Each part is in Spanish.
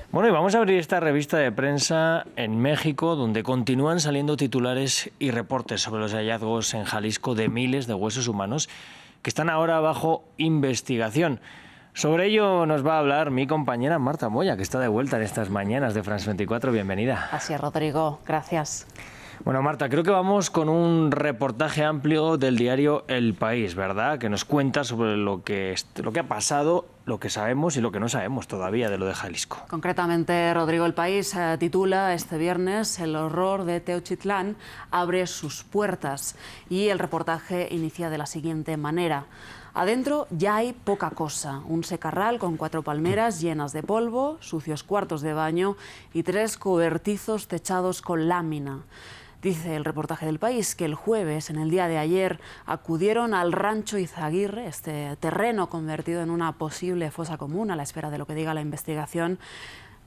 Bueno, y vamos a abrir esta revista de prensa en México, donde continúan saliendo titulares y reportes sobre los hallazgos en Jalisco de miles de huesos humanos que están ahora bajo investigación. Sobre ello nos va a hablar mi compañera Marta Moya, que está de vuelta en estas mañanas de France 24. Bienvenida. Así es, Rodrigo. Gracias. Bueno, Marta, creo que vamos con un reportaje amplio del diario El País, ¿verdad? Que nos cuenta sobre lo que ha pasado, lo que sabemos y lo que no sabemos todavía de lo de Jalisco. Concretamente, Rodrigo, El País titula este viernes "El horror de Teochitlán abre sus puertas", y el reportaje inicia de la siguiente manera. Adentro ya hay poca cosa, un secarral con 4 palmeras llenas de polvo, sucios cuartos de baño y 3 cobertizos techados con lámina. Dice el reportaje del País que el jueves, en el día de ayer, acudieron al rancho Izaguirre, este terreno convertido en una posible fosa común a la espera de lo que diga la investigación.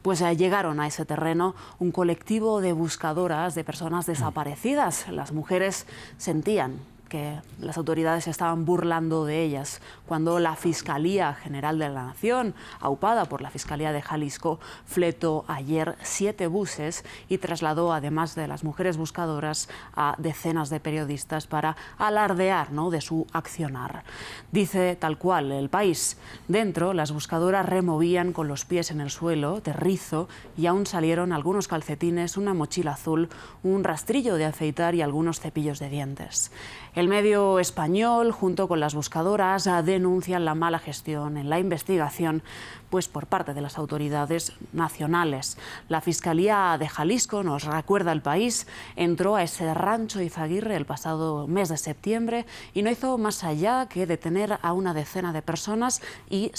Pues llegaron a ese terreno un colectivo de buscadoras de personas desaparecidas. Las mujeres sentían que las autoridades se estaban burlando de ellas, cuando la Fiscalía General de la Nación, aupada por la Fiscalía de Jalisco, fletó ayer 7 buses y trasladó, además de las mujeres buscadoras, a decenas de periodistas para alardear, ¿no?, de su accionar. Dice tal cual El País: dentro, las buscadoras removían con los pies en el suelo de rizo y aún salieron algunos calcetines, una mochila azul, un rastrillo de afeitar y algunos cepillos de dientes. El medio español, junto con las buscadoras, denuncian la mala gestión en la investigación, pues por parte de las autoridades nacionales. La Fiscalía de Jalisco, nos recuerda El País, entró a ese rancho Izaguirre el pasado mes de septiembre y no hizo más allá que detener a una decena de personas y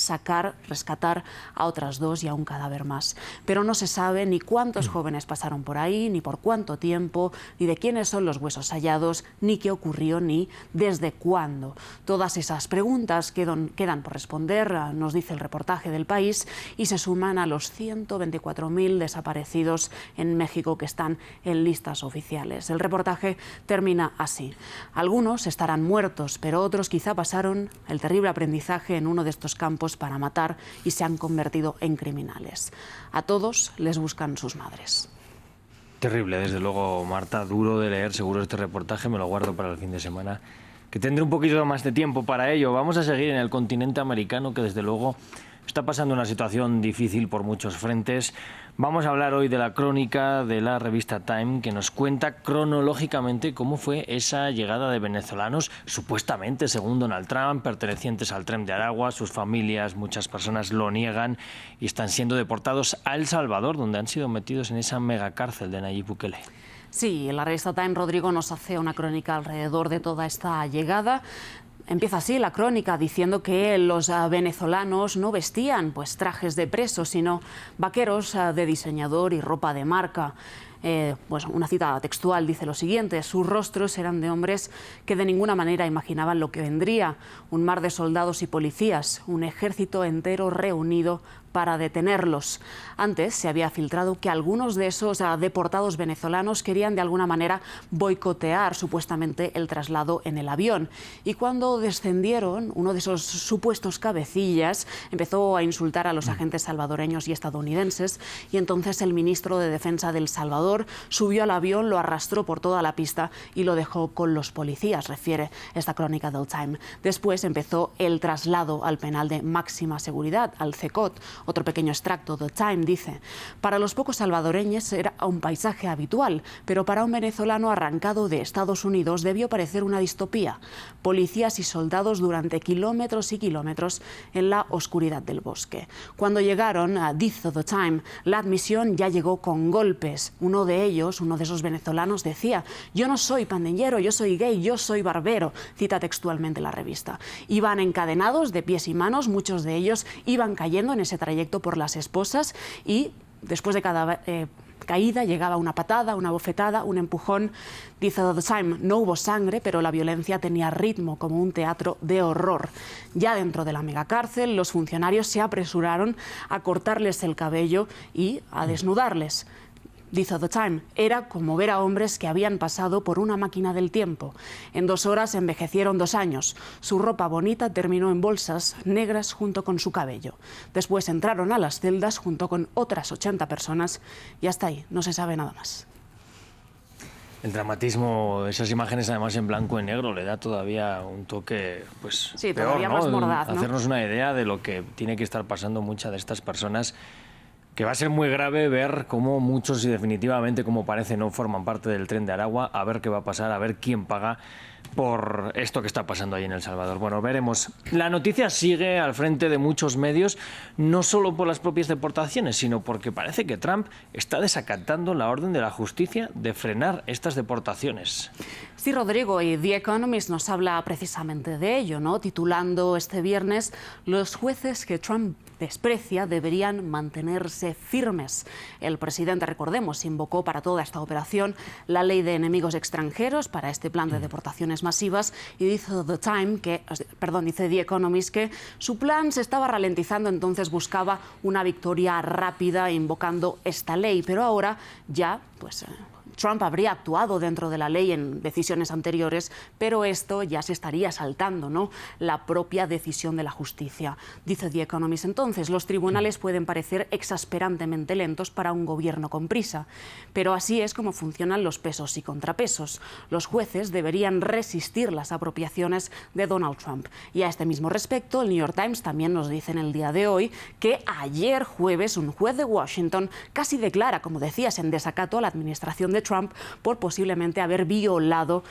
rescatar a otras 2 y a un cadáver más. Pero no se sabe ni cuántos jóvenes pasaron por ahí, ni por cuánto tiempo, ni de quiénes son los huesos hallados, ni qué ocurrió, ni desde cuándo. Todas esas preguntas quedan por responder, nos dice el reportaje del País, y se suman a los 124.000 desaparecidos en México que están en listas oficiales. El reportaje termina así: algunos estarán muertos, pero otros quizá pasaron el terrible aprendizaje en uno de estos campos para matar y se han convertido en criminales. A todos les buscan sus madres. Terrible, desde luego, Marta, duro de leer seguro este reportaje, me lo guardo para el fin de semana, que tendré un poquito más de tiempo para ello. Vamos a seguir en el continente americano, que desde luego está pasando una situación difícil por muchos frentes. Vamos a hablar hoy de la crónica de la revista Time, que nos cuenta cronológicamente cómo fue esa llegada de venezolanos, supuestamente, según Donald Trump, pertenecientes al Tren de Aragua. Sus familias, muchas personas lo niegan y están siendo deportados a El Salvador, donde han sido metidos en esa megacárcel de Nayib Bukele. Sí, la revista Time, Rodrigo, nos hace una crónica alrededor de toda esta llegada. Empieza así la crónica diciendo que los venezolanos no vestían pues trajes de presos, sino vaqueros de diseñador y ropa de marca. Pues una cita textual dice lo siguiente: sus rostros eran de hombres que de ninguna manera imaginaban lo que vendría, un mar de soldados y policías, un ejército entero reunido para detenerlos. Antes se había filtrado que algunos de esos deportados venezolanos querían de alguna manera boicotear supuestamente el traslado en el avión. Y cuando descendieron, uno de esos supuestos cabecillas empezó a insultar a los agentes salvadoreños y estadounidenses, y entonces el ministro de Defensa de El Salvador subió al avión, lo arrastró por toda la pista y lo dejó con los policías, refiere esta crónica del Time. Después empezó el traslado al penal de máxima seguridad, al CECOT. Otro pequeño extracto del Time dice: para los pocos salvadoreños era un paisaje habitual, pero para un venezolano arrancado de Estados Unidos debió parecer una distopía. Policías y soldados durante kilómetros y kilómetros en la oscuridad del bosque. Cuando llegaron, dice The Time, la admisión ya llegó con golpes. Uno de ellos, uno de esos venezolanos, decía: yo no soy pandillero, yo soy gay, yo soy barbero. Cita textualmente la revista. Iban encadenados de pies y manos, muchos de ellos iban cayendo en ese trayecto por las esposas, y después de cada caída llegaba una patada, una bofetada, un empujón. Dice The Time, no hubo sangre, pero la violencia tenía ritmo, como un teatro de horror. Ya dentro de la megacárcel, los funcionarios se apresuraron a cortarles el cabello y a desnudarles. Dice The Times, era como ver a hombres que habían pasado por una máquina del tiempo. En 2 horas envejecieron 2 años. Su ropa bonita terminó en bolsas negras junto con su cabello. Después entraron a las celdas junto con otras 80 personas y hasta ahí no se sabe nada más. El dramatismo de esas imágenes, además en blanco y negro, le da todavía un toque, pues, sí, peor, todavía ¿no? más mordaz, ¿no? Hacernos una idea de lo que tiene que estar pasando muchas de estas personas, que va a ser muy grave ver cómo muchos, y definitivamente, como parece, no forman parte del Tren de Aragua, a ver qué va a pasar, a ver quién paga por esto que está pasando ahí en El Salvador. Bueno, veremos. La noticia sigue al frente de muchos medios, no solo por las propias deportaciones, sino porque parece que Trump está desacatando la orden de la justicia de frenar estas deportaciones. Sí, Rodrigo, y The Economist nos habla precisamente de ello, ¿no? Titulando este viernes: los jueces que Trump desprecia deberían mantenerse firmes. El presidente, recordemos, invocó para toda esta operación la ley de enemigos extranjeros para este plan de deportaciones masivas, y dice dice The Economist que su plan se estaba ralentizando, entonces buscaba una victoria rápida invocando esta ley, pero ahora ya Trump habría actuado dentro de la ley en decisiones anteriores, pero esto ya se estaría saltando, ¿no?, la propia decisión de la justicia. Dice The Economist entonces: los tribunales pueden parecer exasperantemente lentos para un gobierno con prisa, pero así es como funcionan los pesos y contrapesos. Los jueces deberían resistir las apropiaciones de Donald Trump. Y a este mismo respecto, el New York Times también nos dice en el día de hoy que ayer jueves un juez de Washington casi declara, como decías, en desacato a la administración de Trump por posiblemente haber violado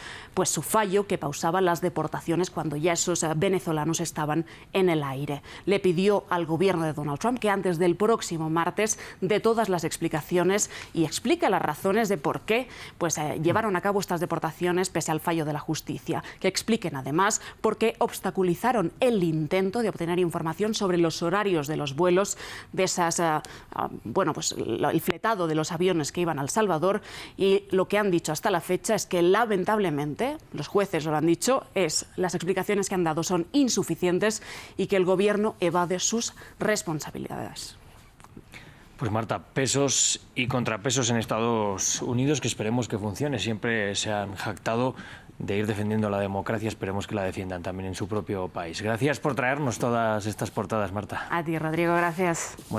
su fallo que pausaba las deportaciones cuando ya esos venezolanos estaban en el aire. Le pidió al gobierno de Donald Trump que antes del próximo martes dé todas las explicaciones y explique las razones de por qué llevaron a cabo estas deportaciones pese al fallo de la justicia. Que expliquen además por qué obstaculizaron el intento de obtener información sobre los horarios de los vuelos de el fletado de los aviones que iban a El Salvador. Y lo que han dicho hasta la fecha es que, lamentablemente, los jueces lo han dicho, las explicaciones que han dado son insuficientes y que el gobierno evade sus responsabilidades. Pues Marta, pesos y contrapesos en Estados Unidos que esperemos que funcione. Siempre se han jactado de ir defendiendo la democracia, esperemos que la defiendan también en su propio país. Gracias por traernos todas estas portadas, Marta. A ti, Rodrigo, gracias.